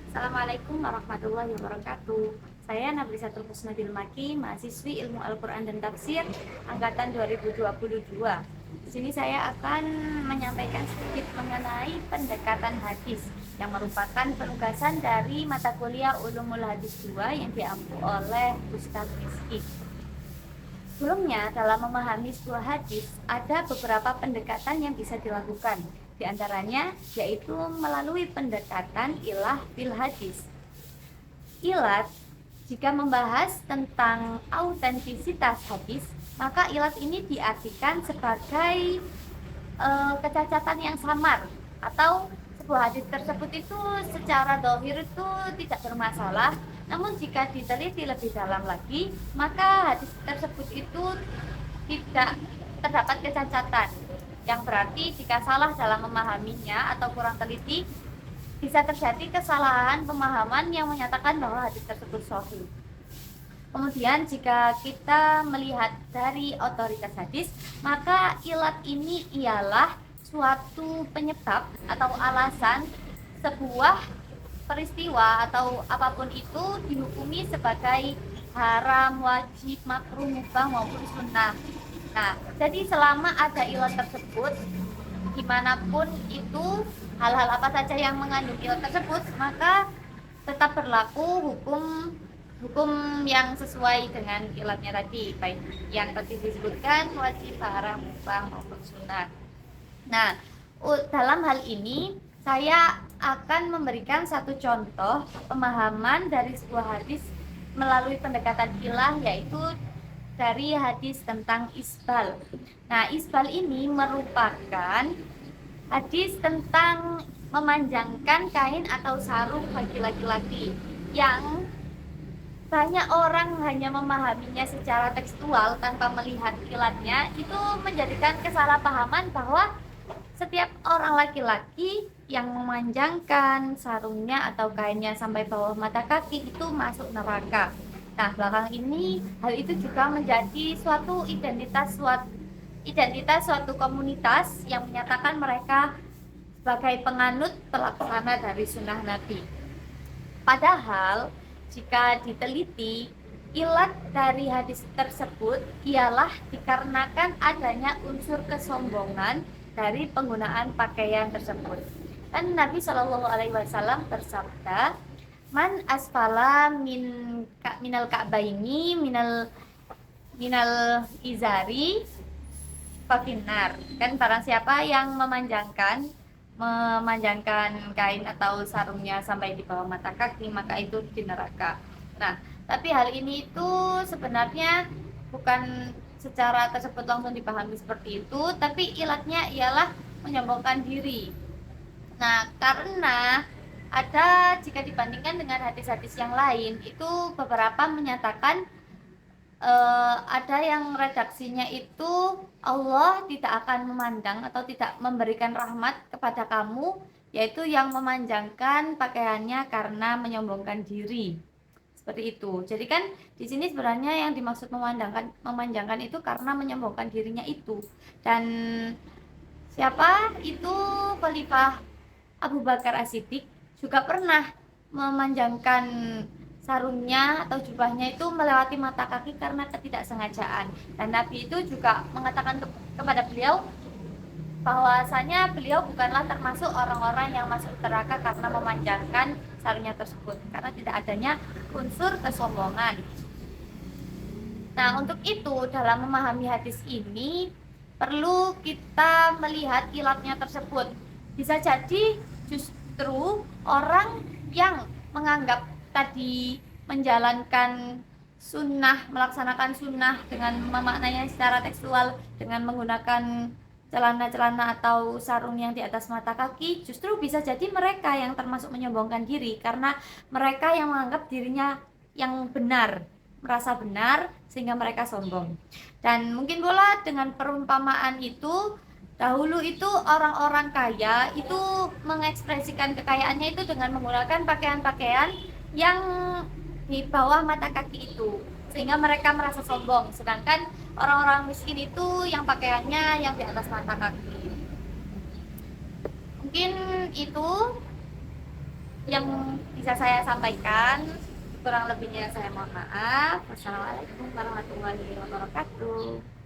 Assalamualaikum warahmatullahi wabarakatuh. Saya Nafrisatul Husnadil Maki, mahasiswi Ilmu Al-Quran dan Tafsir angkatan 2022. Di sini saya akan menyampaikan sedikit mengenai pendekatan hadis yang merupakan penugasan dari mata kuliah Ulumul Hadis 2 yang diampu oleh Ustadz Rizky. Sebelumnya, dalam memahami sebuah hadis, ada beberapa pendekatan yang bisa dilakukan. Di antaranya, yaitu melalui pendekatan ilah fil hadis. Ilat, jika membahas tentang autentisitas hadis, maka ilat ini diartikan sebagai kecacatan yang samar atau sebuah hadis tersebut itu secara dohir itu tidak bermasalah, namun jika diteliti lebih dalam lagi maka hadis tersebut itu tidak terdapat kecacatan, yang berarti jika salah dalam memahaminya atau kurang teliti bisa terjadi kesalahan pemahaman yang menyatakan bahwa hadis tersebut sahih. Kemudian jika kita melihat dari otoritas hadis, maka ilat ini ialah suatu penyebab atau alasan sebuah peristiwa atau apapun itu dihukumi sebagai haram, wajib, makruh, mubah maupun sunnah. Nah, jadi selama ada ilat tersebut, dimanapun itu hal-hal apa saja yang mengandung ilat tersebut, maka tetap berlaku hukum hukum yang sesuai dengan ilatnya tadi, baik yang tadi disebutkan wajib, haram, mubah maupun sunnah. Nah, dalam hal ini saya akan memberikan satu contoh pemahaman dari sebuah hadis melalui pendekatan ilah, yaitu dari hadis tentang isbal. Nah, isbal ini merupakan hadis tentang memanjangkan kain atau sarung bagi laki-laki yang banyak orang hanya memahaminya secara tekstual tanpa melihat ilatnya, itu menjadikan kesalahpahaman bahwa setiap orang laki-laki yang memanjangkan sarungnya atau kainnya sampai bawah mata kaki itu masuk neraka. Nah, belakang ini hal itu juga menjadi identitas suatu komunitas yang menyatakan mereka sebagai penganut pelaksana dari sunnah Nabi. Padahal jika diteliti, ilat dari hadis tersebut ialah dikarenakan adanya unsur kesombongan dari penggunaan pakaian tersebut. Dan Nabi Shallallahu Alaihi Wasallam bersabda, "Man asfala minal ka'baini minal izari fakinar." Kan barang siapa yang memanjangkan kain atau sarungnya sampai di bawah mata kaki, maka itu di neraka. Nah, tapi hal ini itu sebenarnya bukan secara tersebut langsung dipahami seperti itu, tapi ilatnya ialah menyombongkan diri. Nah, karena jika dibandingkan dengan hadis-hadis yang lain, itu beberapa menyatakan ada yang redaksinya itu Allah tidak akan memandang atau tidak memberikan rahmat kepada kamu, yaitu yang memanjangkan pakaiannya karena menyombongkan diri. Seperti itu. Jadi kan di sini sebenarnya yang dimaksud memanjangkan itu karena menyombongkan dirinya itu. Dan siapa itu, Khalifah Abu Bakar As-Siddiq juga pernah memanjangkan sarungnya atau jubahnya itu melewati mata kaki karena ketidaksengajaan. Dan Nabi itu juga mengatakan kepada beliau bahwasanya beliau bukanlah termasuk orang-orang yang masuk neraka karena memanjangkan sarungnya tersebut, karena tidak adanya unsur kesombongan. Nah, untuk itu dalam memahami hadis ini perlu kita melihat ilatnya tersebut. Bisa jadi justru orang yang menganggap tadi menjalankan sunnah, melaksanakan sunnah dengan memaknainya secara tekstual dengan menggunakan celana-celana atau sarung yang di atas mata kaki, justru bisa jadi mereka yang termasuk menyombongkan diri karena mereka yang menganggap dirinya yang benar, merasa benar sehingga mereka sombong. Dan mungkin pula dengan perumpamaan itu, dahulu itu orang-orang kaya itu mengekspresikan kekayaannya itu dengan menggunakan pakaian-pakaian yang di bawah mata kaki itu, sehingga mereka merasa sombong, sedangkan orang-orang miskin itu yang pakaiannya yang di atas mata kaki. Mungkin itu yang bisa saya sampaikan. Kurang lebihnya saya mohon maaf. Wassalamualaikum warahmatullahi wabarakatuh.